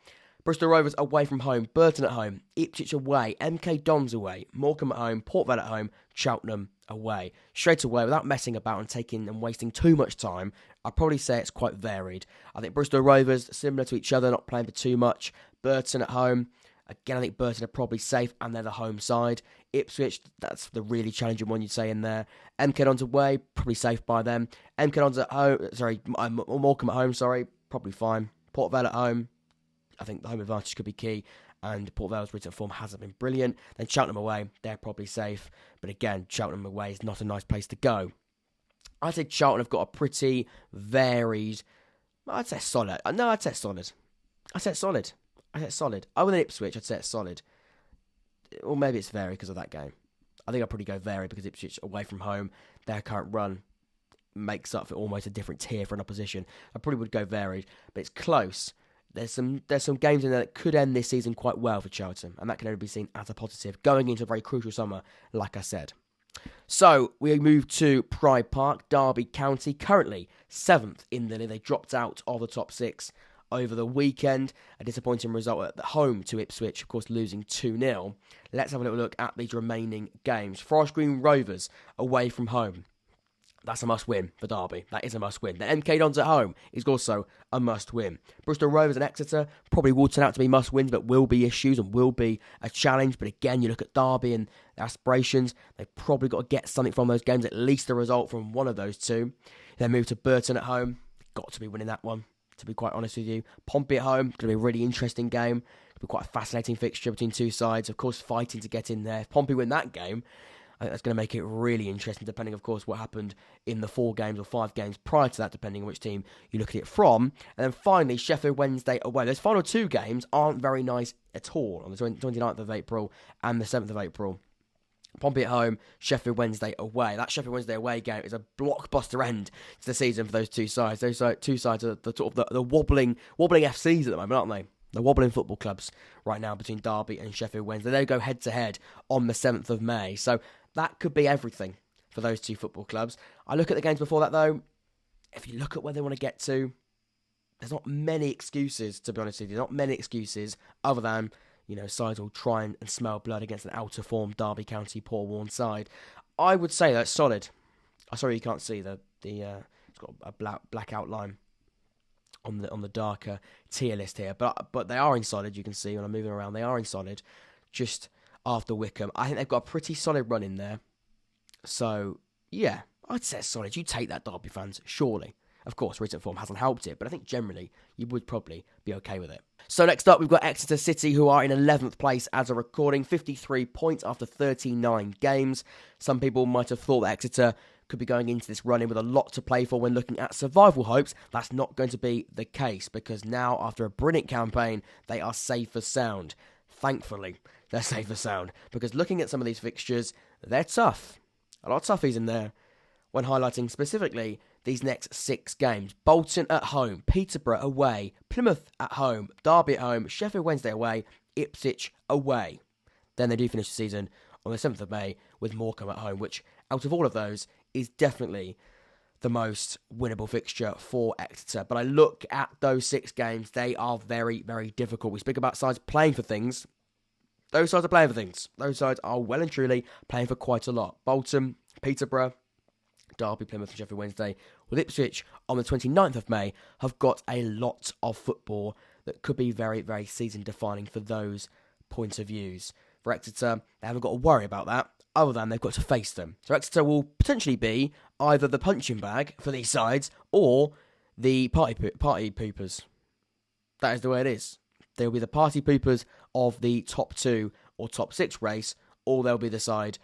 Bristol Rovers away from home, Burton at home, Ipswich away, MK Dons away, Morecambe at home, Port Vale at home, Cheltenham away. Straight away, without messing about and taking and wasting too much time, I'd probably say it's quite varied. I think Bristol Rovers, similar to each other, not playing for too much. Burton at home, again, I think Burton are probably safe and they're the home side. Ipswich, that's the really challenging one you'd say in there. MK Dons away, probably safe by them. MK Dons at home, Morecambe at home, probably fine. Port Vale at home, I think the home advantage could be key, and Port Vale's recent form hasn't been brilliant. Then Cheltenham away, they're probably safe, but again, Cheltenham away is not a nice place to go. I'd say Charlton have got a pretty varied, I'd say solid. I'd say solid. Other than Ipswich, I'd say it's solid. Or maybe it's varied because of that game. I think I'd probably go varied because Ipswich away from home, their current run makes up for almost a different tier for an opposition. I probably would go varied, but it's close. There's some games in there that could end this season quite well for Charlton, and that can only be seen as a positive going into a very crucial summer, like I said. So we move to Pride Park, Derby County, currently 7th in the league. They dropped out of the top 6 over the weekend. A disappointing result at home to Ipswich, of course, losing 2-0. Let's have a little look at these remaining games. Forest Green Rovers away from home. That's a must-win for Derby. That is a must-win. The MK Dons at home is also a must-win. Bristol Rovers and Exeter probably will turn out to be must-wins, but will be issues and will be a challenge. But again, you look at Derby and their aspirations, they've probably got to get something from those games, at least a result from one of those two. Then move to Burton at home. Got to be winning that one, to be quite honest with you. Pompey at home, going to be a really interesting game. Could be quite a fascinating fixture between two sides. Of course, fighting to get in there. If Pompey win that game, I think that's going to make it really interesting, depending, of course, what happened in the 4 games or 5 games prior to that, depending on which team you look at it from. And then finally, Sheffield Wednesday away. Those final 2 games aren't very nice at all, on the 29th of April and the 7th of April. Pompey at home, Sheffield Wednesday away. That Sheffield Wednesday away game is a blockbuster end to the season for those two sides. Those two sides are the sort of the wobbling FCs at the moment, aren't they? The wobbling football clubs right now between Derby and Sheffield Wednesday. They go head-to-head on the 7th of May. So that could be everything for those two football clubs. I look at the games before that, though. If you look at where they want to get to, there's not many excuses, to be honest with you. Not many excuses other than, sides will try and smell blood against an out-of-form Derby County poor-worn side. I would say that's solid. I'm sorry you can't see it's got a black outline on the darker tier list here, but they are in solid. You can see when I'm moving around, they are in solid. Just after Wycombe, I think they've got a pretty solid run in there. So yeah, I'd say it's solid. You take that, Derby fans, surely. Of course, recent form hasn't helped it, but I think generally you would probably be okay with it. So next up, we've got Exeter City, who are in 11th place as a recording, 53 points after 39 games. Some people might have thought that Exeter could be going into this run-in with a lot to play for when looking at survival hopes. That's not going to be the case, because now, after a brilliant campaign, they are safe as sound. Thankfully, they're safe as sound, because looking at some of these fixtures, they're tough. A lot of toughies in there, when highlighting specifically these next 6 games. Bolton at home, Peterborough away, Plymouth at home, Derby at home, Sheffield Wednesday away, Ipswich away. Then they do finish the season on the 7th of May with Morecambe at home, which, out of all of those, is definitely the most winnable fixture for Exeter. But I look at those 6 games, they are very, very difficult. We speak about sides playing for things. Those sides are playing for things. Those sides are well and truly playing for quite a lot. Bolton, Peterborough, Derby, Plymouth and Sheffield Wednesday, with Ipswich on the 29th of May, have got a lot of football that could be very, very season-defining for those points of views. For Exeter, they haven't got to worry about that, other than they've got to face them. So Exeter will potentially be either the punching bag for these sides, or the party poopers. That is the way it is. They'll be the party poopers of the top 2 or top 6 race, or they'll be the side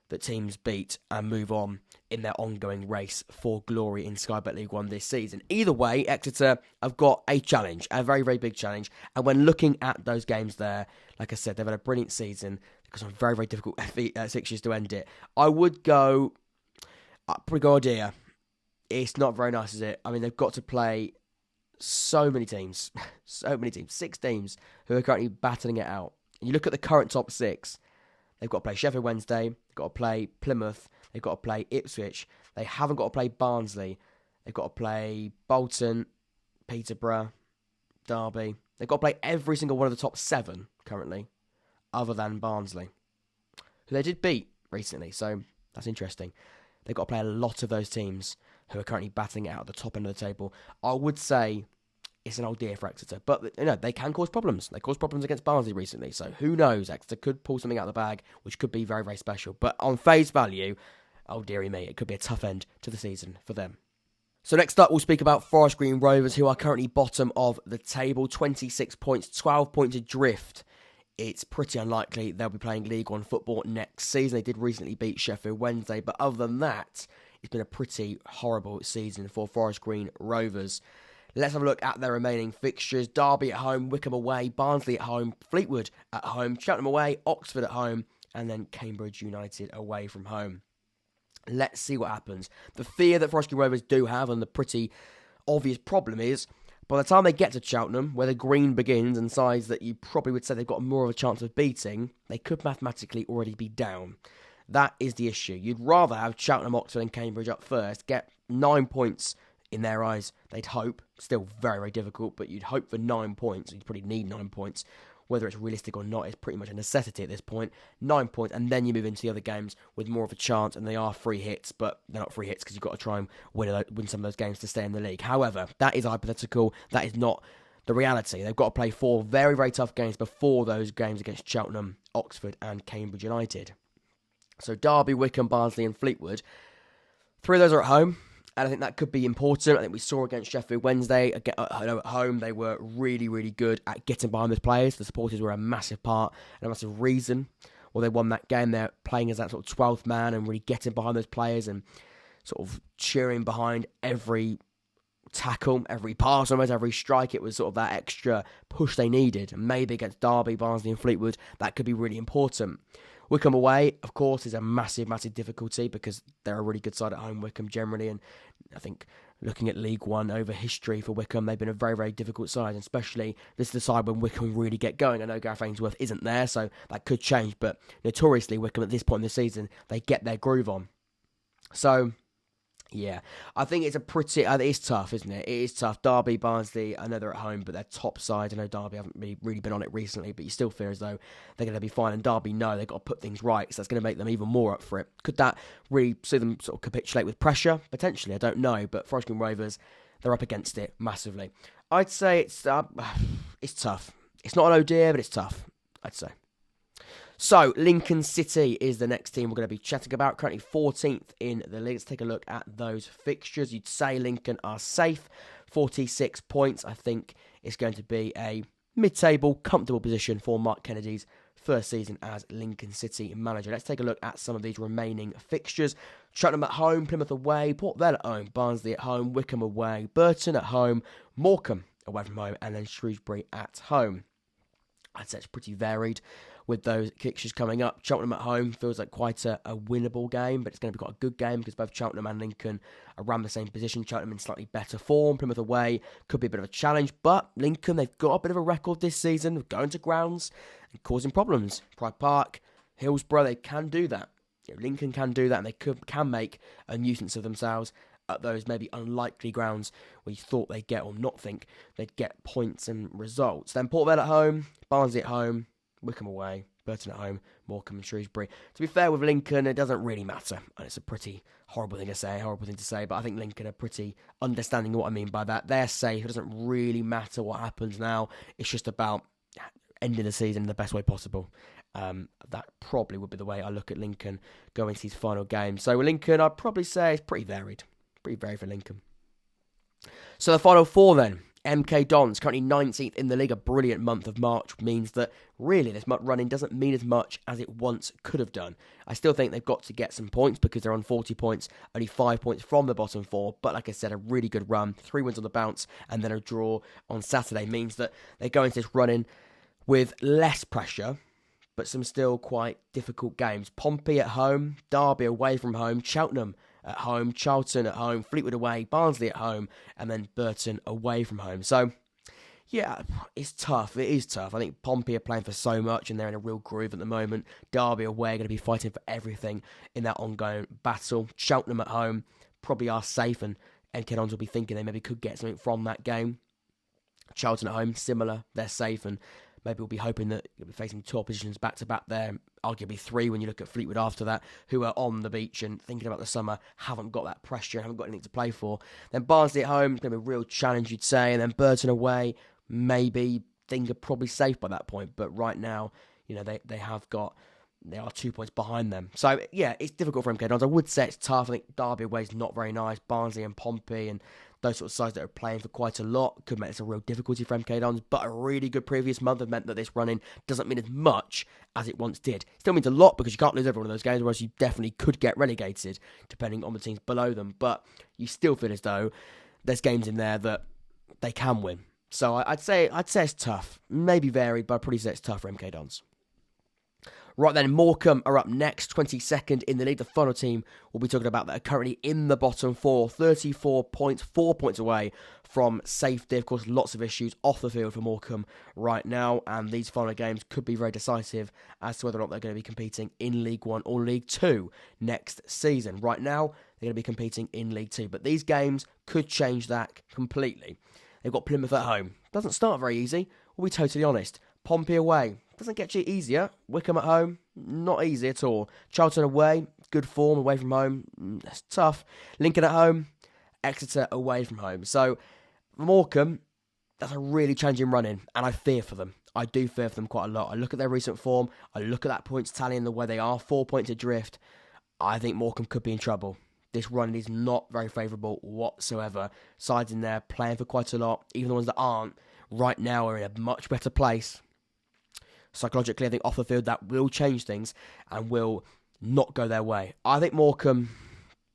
that teams beat and move on in their ongoing race for glory in Sky Bet League 1 this season. Either way, Exeter have got a challenge, a very, very big challenge. And when looking at those games there, like I said, they've had a brilliant season. They've got some very, very difficult fixtures to end it. I would go Brigadier. It's not very nice, is it? I mean, they've got to play so many teams, 6 teams who are currently battling it out. And you look at the current top 6, they've got to play Sheffield Wednesday, they've got to play Plymouth, they've got to play Ipswich, they haven't got to play Barnsley, they've got to play Bolton, Peterborough, Derby. They've got to play every single one of the top 7 currently, other than Barnsley, who they did beat recently, so that's interesting. They've got to play a lot of those teams who are currently battling it out at the top end of the table. I would say it's an old dear for Exeter, but they can cause problems. They caused problems against Barnsley recently, so who knows? Exeter could pull something out of the bag, which could be very, very special. But on face value, oh dearie me, it could be a tough end to the season for them. So next up, we'll speak about Forest Green Rovers, who are currently bottom of the table, 26 points, 12 points adrift. It's pretty unlikely they'll be playing League One football next season. They did recently beat Sheffield Wednesday, but other than that, it's been a pretty horrible season for Forest Green Rovers. Let's have a look at their remaining fixtures. Derby at home, Wycombe away, Barnsley at home, Fleetwood at home, Cheltenham away, Oxford at home, and then Cambridge United away from home. Let's see what happens. The fear that Forest Green Rovers do have, and the pretty obvious problem is, by the time they get to Cheltenham, where the green begins and sides that you probably would say they've got more of a chance of beating, they could mathematically already be down. That is the issue. You'd rather have Cheltenham, Oxford and Cambridge up first, get 9 points in their eyes, they'd hope. Still very, very difficult, but you'd hope for 9 points. You'd probably need 9 points. Whether it's realistic or not is pretty much a necessity at this point. 9 points, and then you move into the other games with more of a chance, and they are free hits, but they're not free hits because you've got to try and win some of those games to stay in the league. However, that is hypothetical. That is not the reality. They've got to play 4 very, very tough games before those games against Cheltenham, Oxford, and Cambridge United. So Derby, Wycombe, Barnsley, and Fleetwood. 3 of those are at home. And I think that could be important. I think we saw against Sheffield Wednesday, at home, they were really, really good at getting behind those players. The supporters were a massive part and a massive reason why they won that game. They're playing as that sort of 12th man and really getting behind those players and sort of cheering behind every tackle, every pass, almost every strike. It was sort of that extra push they needed. And maybe against Derby, Barnsley and Fleetwood, that could be really important. Wycombe away, of course, is a massive, massive difficulty because they're a really good side at home, Wycombe generally, and I think looking at League One over history for Wycombe, they've been a very, very difficult side, and especially this is the side when Wycombe really get going. I know Gareth Ainsworth isn't there, so that could change, but notoriously Wycombe at this point in the season, they get their groove on. So, yeah, I think it's it's tough, isn't it? It is tough. Derby, Barnsley, I know they're at home, but they're top side. I know Derby haven't really been on it recently, but you still feel as though they're going to be fine. And Derby know they've got to put things right, so that's going to make them even more up for it. Could that really see them sort of capitulate with pressure? Potentially, I don't know. But Forest Green Rovers, they're up against it massively. I'd say it's tough. It's not an oh dear, but it's tough, I'd say. So, Lincoln City is the next team we're going to be chatting about. Currently 14th in the league. Let's take a look at those fixtures. You'd say Lincoln are safe. 46 points. I think it's going to be a mid-table, comfortable position for Mark Kennedy's first season as Lincoln City manager. Let's take a look at some of these remaining fixtures. Cheltenham at home, Plymouth away, Port Vale at home, Barnsley at home, Wycombe away, Burton at home, Morecambe away from home, and then Shrewsbury at home. I'd say it's pretty varied with those fixtures coming up. Cheltenham at home feels like quite a winnable game, but it's going to be quite a good game because both Cheltenham and Lincoln are around the same position. Cheltenham in slightly better form. Plymouth away could be a bit of a challenge, but Lincoln, they've got a bit of a record this season of going to grounds and causing problems. Pride Park, Hillsborough, they can do that. Lincoln can do that, and they can make a nuisance of themselves at those maybe unlikely grounds where you thought they'd get or not think they'd get points and results. Then Port Vale at home, Barnsley at home, Wycombe away, Burton at home, Morecambe and Shrewsbury. To be fair with Lincoln, it doesn't really matter. And it's a pretty horrible thing to say, but I think Lincoln are pretty understanding of what I mean by that. They're safe. It doesn't really matter what happens now. It's just about ending the season in the best way possible. That probably would be the way I look at Lincoln going into these final games. So with Lincoln, I'd probably say it's pretty varied. Pretty varied for Lincoln. So the final 4 then. MK Dons, currently 19th in the league. A brilliant month of March means that really this running doesn't mean as much as it once could have done. I still think they've got to get some points because they're on 40 points, only 5 points from the bottom 4. But like I said, a really good run, 3 wins on the bounce, and then a draw on Saturday means that they go into this running with less pressure, but some still quite difficult games. Pompey at home, Derby away from home, Cheltenham at home, Charlton at home, Fleetwood away, Barnsley at home, and then Burton away from home. So, yeah, it's tough. It is tough. I think Pompey are playing for so much, and they're in a real groove at the moment. Derby away are going to be fighting for everything in that ongoing battle. Cheltenham at home probably are safe, and MK Dons will be thinking they maybe could get something from that game. Charlton at home, similar. They're safe, and maybe we'll be hoping that you'll be facing 2 oppositions back-to-back there, arguably 3 when you look at Fleetwood after that, who are on the beach and thinking about the summer, haven't got that pressure, haven't got anything to play for. Then Barnsley at home, going to be a real challenge, you'd say, and then Burton away, maybe things are probably safe by that point, but right now, they are 2 points behind them. So, yeah, it's difficult for MK Dons. I would say it's tough. I think Derby away is not very nice. Barnsley and Pompey and those sort of sides that are playing for quite a lot could make this a real difficulty for MK Dons, but a really good previous month have meant that this run-in doesn't mean as much as it once did. Still means a lot because you can't lose every one of those games, whereas you definitely could get relegated depending on the teams below them, but you still feel as though there's games in there that they can win. So I'd say it's tough. Maybe varied, but I'd probably say it's tough for MK Dons. Right then, Morecambe are up next, 22nd in the league. The final team we'll be talking about that are currently in the bottom 4, 34 points, 4 points away from safety. Of course, lots of issues off the field for Morecambe right now, and these final games could be very decisive as to whether or not they're going to be competing in League 1 or League 2 next season. Right now, they're going to be competing in League 2, but these games could change that completely. They've got Plymouth at home. Doesn't start very easy, we'll be totally honest. Pompey away. Doesn't get you easier. Wycombe at home, not easy at all. Charlton away, good form away from home, that's tough. Lincoln at home, Exeter away from home. So, Morecambe, that's a really challenging run-in, and I fear for them. I do fear for them quite a lot. I look at their recent form, I look at that points tally and the way they are, 4 points adrift. I think Morecambe could be in trouble. This run is not very favourable whatsoever. Sides in there playing for quite a lot, even the ones that aren't, right now are in a much better place. Psychologically, I think off the field that will change things and will not go their way. I think Morecambe,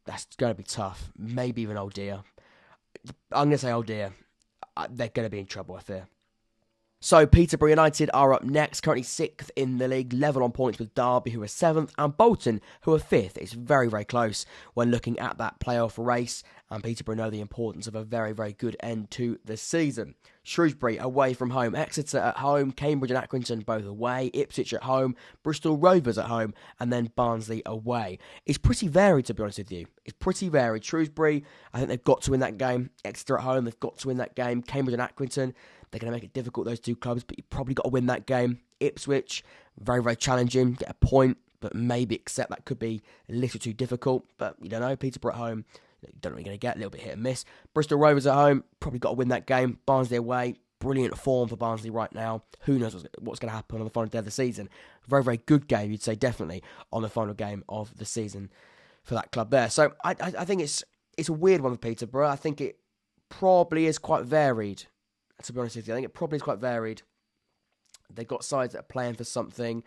that's going to be tough. Maybe even Old Dear. I'm going to say Old Dear. They're going to be in trouble, I fear. So, Peterborough United are up next, currently 6th in the league, level on points with Derby, who are 7th, and Bolton, who are 5th. It's very, very close when looking at that playoff race, and Peterborough know the importance of a very, very good end to the season. Shrewsbury away from home, Exeter at home, Cambridge and Accrington both away, Ipswich at home, Bristol Rovers at home, and then Barnsley away. It's pretty varied, to be honest with you. It's pretty varied. Shrewsbury, I think they've got to win that game. Exeter at home, they've got to win that game. Cambridge and Accrington, they're going to make it difficult, those two clubs, but you've probably got to win that game. Ipswich, very, very challenging, get a point, but maybe accept that could be a little too difficult, but you don't know. Peterborough at home, you don't know what you're going to get, a little bit hit and miss. Bristol Rovers at home, probably got to win that game. Barnsley away, brilliant form for Barnsley right now. Who knows what's going to happen on the final day of the season. Very, very good game, you'd say, definitely, on the final game of the season for that club there. So I think it's a weird one for Peterborough. I think it probably is quite varied, to be honest with you. I think it probably is quite varied. They've got sides that are playing for something,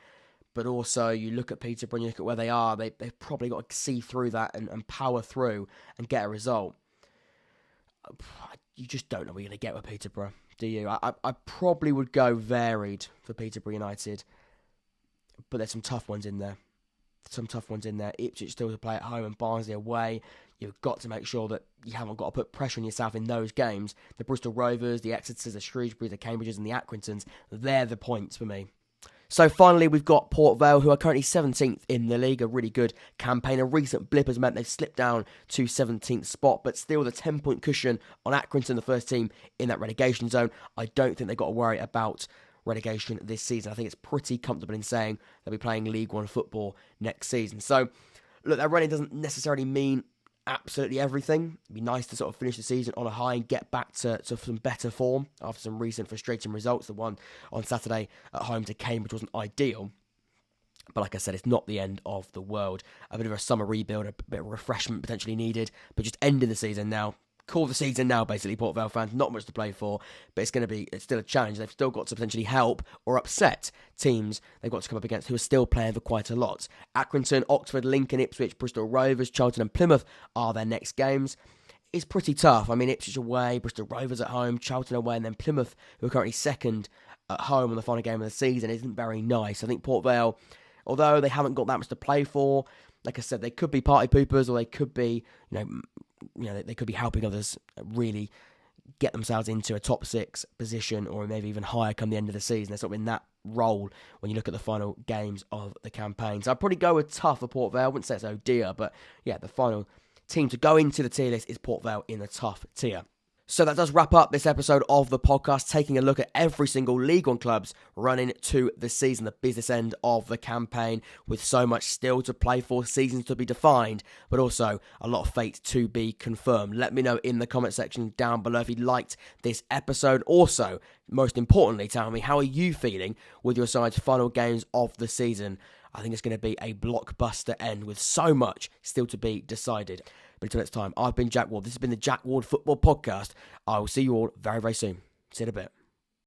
but also you look at Peterborough and you look at where they are, they've probably got to see through that and power through and get a result. You just don't know what you're going to get with Peterborough, do you? I probably would go varied for Peterborough United, but there's some tough ones in there. Ipswich still to play at home and Barnsley away. You've got to make sure that you haven't got to put pressure on yourself in those games. The Bristol Rovers, the Exeters, the Shrewsbury, the Cambridges and the Accringtons, they're the points for me. So finally, we've got Port Vale, who are currently 17th in the league. A really good campaign. A recent blip has meant they've slipped down to 17th spot, but still the 10-point cushion on Accrington, the first team in that relegation zone. I don't think they've got to worry about relegation this season. I think it's pretty comfortable in saying they'll be playing League One football next season. So, look, that running doesn't necessarily mean absolutely everything. It'd be nice to sort of finish the season on a high and get back to some better form after some recent frustrating results. The one on Saturday at home to Cambridge wasn't ideal, but like I said, it's not the end of the world. A bit of a summer rebuild, a bit of refreshment potentially needed, but just ending the season now. Call the season now, basically, Port Vale fans. Not much to play for, but it's still a challenge. They've still got to potentially help or upset teams they've got to come up against who are still playing for quite a lot. Accrington, Oxford, Lincoln, Ipswich, Bristol Rovers, Charlton and Plymouth are their next games. It's pretty tough. I mean, Ipswich away, Bristol Rovers at home, Charlton away, and then Plymouth, who are currently second at home on the final game of the season, isn't very nice. I think Port Vale, although they haven't got that much to play for, like I said, they could be party poopers or they could be, they could be helping others really get themselves into a top 6 position or maybe even higher come the end of the season. They're sort of in that role when you look at the final games of the campaign. So I'd probably go with tough for Port Vale. I wouldn't say it's oh dear, but yeah, the final team to go into the tier list is Port Vale in the tough tier. So that does wrap up this episode of the podcast, taking a look at every single League One club's running to the season, the business end of the campaign, with so much still to play for, seasons to be defined, but also a lot of fate to be confirmed. Let me know in the comment section down below if you liked this episode. Also, most importantly, tell me, how are you feeling with your side's final games of the season? I think it's going to be a blockbuster end with so much still to be decided. But until next time, I've been Jack Ward. This has been the Jack Ward Football Podcast. I will see you all very, very soon. See you in a bit.